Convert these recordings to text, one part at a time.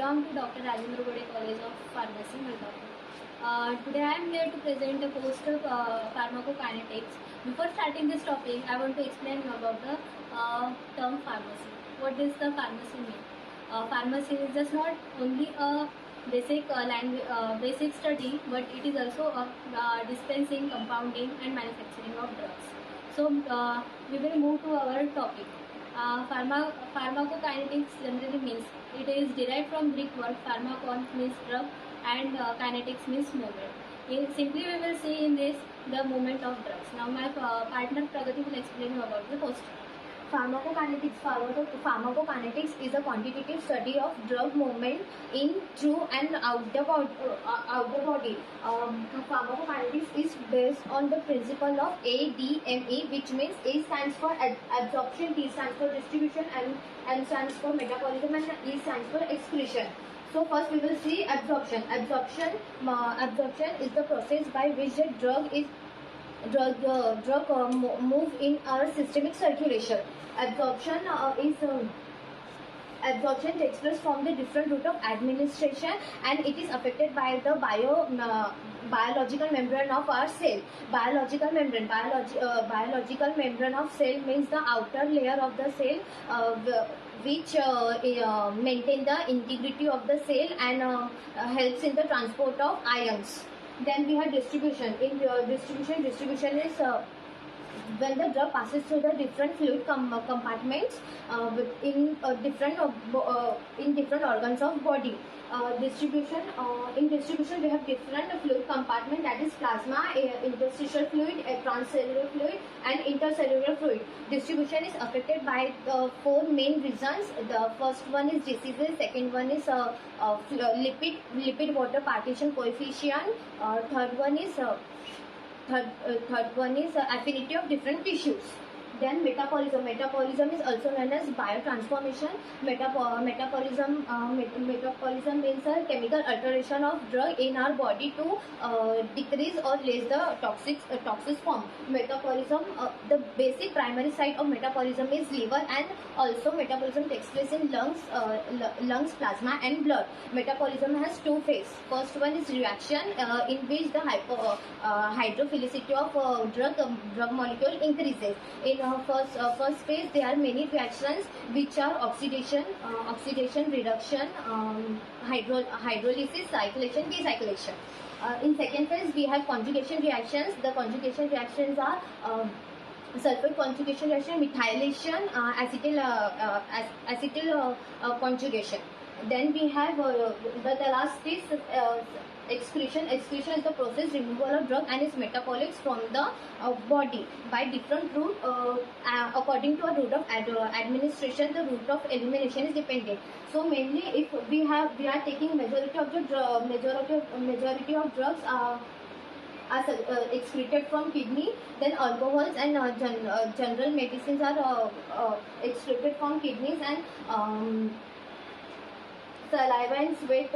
Welcome to Dr. Rajendra Gode College of Pharmacy, Milwaukee. Today I am here to present a poster pharmacokinetics. Before starting this topic, I want to explain about the term pharmacy. What does the pharmacy mean? Pharmacy is just not only a basic study, but it is also a dispensing, compounding, and manufacturing of drugs. So we will move to our topic. Pharmacokinetics generally means it is derived from Greek word pharmakon means drug and kinetics means movement. Simply we will see in this the movement of drugs. Now my partner Pragati will explain you about the poster. Pharmacokinetics is a quantitative study of drug movement in, through, and out the body. Pharmacokinetics is based on the principle of ADME, which means A stands for absorption, T stands for distribution, and M stands for metabolism, and E stands for excretion. So first we will see absorption. Absorption is the process by which the drug move in our systemic circulation. Absorption takes place from the different route of administration, and it is affected by the biological membrane of our cell. Biological membrane of cell means the outer layer of the cell, which maintain the integrity of the cell and helps in the transport of ions. Then we have distribution. In distribution is when the drug passes through the different fluid compartments in different organs of body. In distribution we have different fluid compartment, that is plasma, interstitial fluid, transcellular fluid, and intercellular fluid. Distribution is affected by the four main reasons. The first one is diseases, second one is lipid water partition coefficient, third one is affinity of different tissues. Then metabolism is also known as biotransformation. Metabolism means a chemical alteration of drug in our body to decrease or less the toxic form. Metabolism, the basic primary site of metabolism is liver, and also metabolism takes place in lungs, plasma, and blood. Metabolism has two phases. First one is reaction, in which the hydrophilicity of drug molecule increases. In first phase, there are many reactions which are oxidation, reduction, hydrolysis, cyclation, decyclation. In second phase, we have conjugation reactions. The conjugation reactions are sulfur conjugation reaction, methylation, acetyl conjugation. Then we have the last is excretion. Excretion is the process removal of drug and its metabolites from the body by different route. According to a route of administration, the route of elimination is dependent. So mainly, if we are taking majority of drugs are excreted from kidney, then alcohols and general medicines are excreted from kidneys, and saliva and sweat,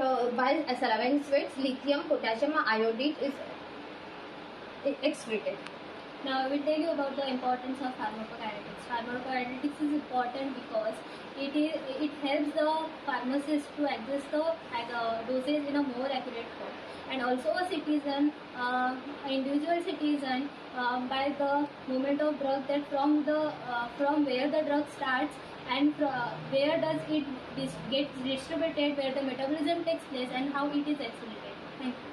lithium, potassium, iodide is excreted. Now I will tell you about the importance of pharmacokinetics. Pharmacokinetics is important because it helps the pharmacist to adjust the dosage in a more accurate form, and also a citizen, individual citizen, by the movement of drug, that from where the drug starts and where does it get distributed, where the metabolism takes place, and how it is accelerated. Thank you.